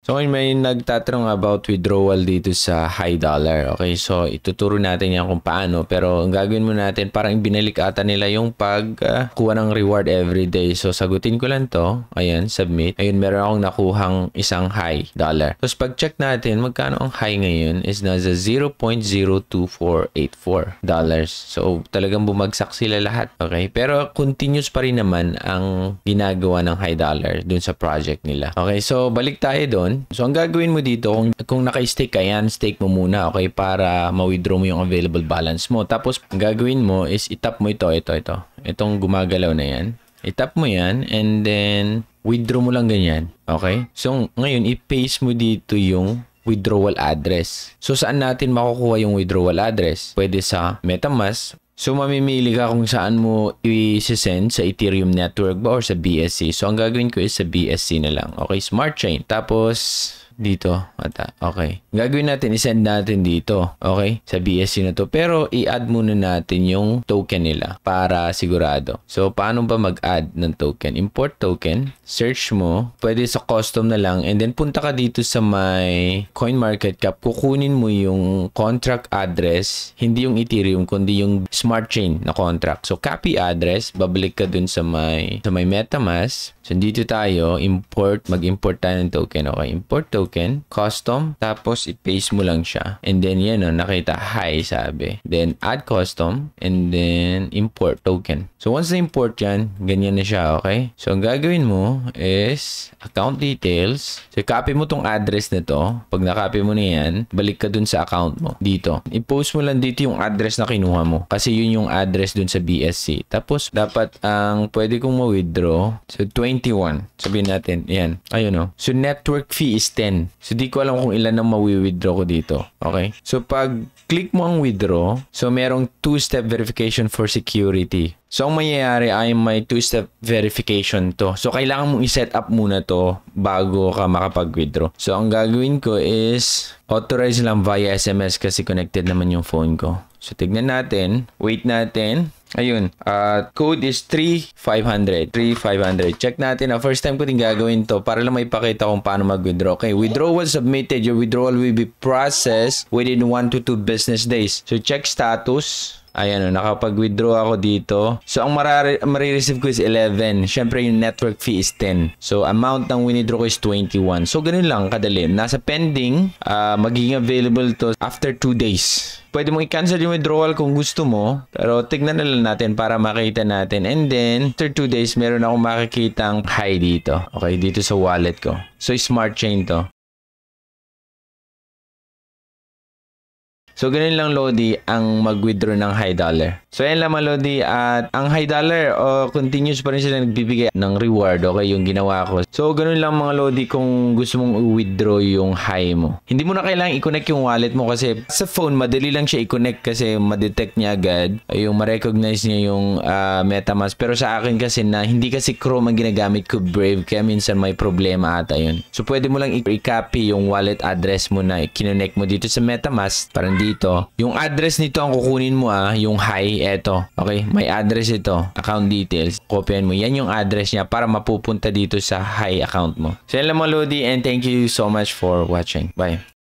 So ngayon may nagtatanong about withdrawal dito sa high dollar. Okay, so ituturo natin yan kung paano. Pero ang gagawin mo natin, parang binalik ata nila yung pagkuha ng reward every day. So sagutin ko lang to. Ayan, submit. Ayun, meron akong nakuhang isang high dollar. Tapos pag-check natin, magkano ang high ngayon is nasa 0.02484 dollars. So talagang bumagsak sila lahat. Okay, pero continuous pa rin naman ang ginagawa ng high dollar dun sa project nila. Okay, so balik tayo doon. So, ang gagawin mo dito, kung naka-stake ka yan, stake mo muna, okay, para ma-withdraw mo yung available balance mo. Tapos, ang gagawin mo is itap mo ito. Itong gumagalaw na yan. Itap mo yan, and then, withdraw mo lang ganyan. Okay? So, ngayon, i-paste mo dito yung withdrawal address. So, saan natin makukuha yung withdrawal address? Pwede sa MetaMask. So, mamimili ka kung saan mo i-send, sa Ethereum network ba or sa BSC. So, ang gagawin ko is sa BSC na lang. Okay, Smart Chain. Tapos, dito. Okay. Gagawin natin, i-send natin dito. Okay? Sa BSC na to. Pero, i-add muna natin yung token nila para sigurado. So, paano ba mag-add ng token? Import token. Search mo. Pwede sa custom na lang. And then, punta ka dito sa my CoinMarketCap. Kukunin mo yung contract address. Hindi yung Ethereum, kundi yung Smart Chain na contract. So, copy address. Babalik ka dun sa my MetaMask. So, dito tayo. Import. Mag-import tayo ng token. Okay? Import token. Custom. Tapos, i-paste mo lang siya. And then, yan o. Nakita. Hi, sabi. Then, add custom. And then, import token. So, once na-import yan, ganyan na siya. Okay? So, ang gagawin mo is account details. So, copy mo tong address na to. Pag na-copy mo na yan, balik ka dun sa account mo. Dito. I-post mo lang dito yung address na kinuha mo. Kasi yun yung address dun sa BSC. Tapos, dapat ang pwede kong ma-withdraw. So, 21. Sabihin natin. Yan. Ayun o. So, network fee is 10. So, di ko alam kung ilan ang ma-withdraw ko dito. Okay? So, pag click mo ang withdraw, so, merong two-step verification for security. So, ang mangyayari ay may two-step verification to. So, kailangan mong i-set up muna to bago ka makapag-withdraw. So, ang gagawin ko is authorize lang via SMS kasi connected naman yung phone ko. So, tignan natin. Wait natin. Ayun. Code is 3500. 3500. Check natin. First time ko din gagawin to para lang may pakita kung paano mag-withdraw. Okay. Withdrawal submitted. Your withdrawal will be processed within 1 to 2 business days. So, check status. Ayan o, nakapag-withdraw ako dito. So, ang marireceive ko is 11. Siyempre, yung network fee is 10. So, amount ng withdraw ko is 21. So, ganun lang, kadali. Nasa pending, magiging available to after 2 days. Pwede mong i-cancel yung withdrawal kung gusto mo. Pero, tignan na lang natin para makita natin. And then, after 2 days, meron akong makikitang high dito. Okay, dito sa wallet ko. So, Smart Chain to. So, ganun lang, Lodi, ang mag-withdraw ng high dollar. So, yan lang, Lodi. At ang high dollar, continuous pa rin sila nagbibigay ng reward. Okay, yung ginawa ko. So, ganun lang, mga Lodi, kung gusto mong i-withdraw yung high mo. Hindi mo na kailangang i-connect yung wallet mo kasi sa phone, madali lang siya i-connect kasi ma-detect niya agad. Yung ma-recognize niya yung MetaMask. Pero sa akin kasi na hindi kasi Chrome ang ginagamit ko, Brave. Kaya minsan may problema ata yun. So, pwede mo lang i-copy yung wallet address mo na kinonect mo dito sa MetaMask. Parang dito. Yung address nito ang kukunin mo yung high, eto. Okay? May address ito. Account details. Kopyahin mo. Yan yung address niya para mapupunta dito sa high account mo. So yan lang, mga Lodi, and thank you so much for watching. Bye.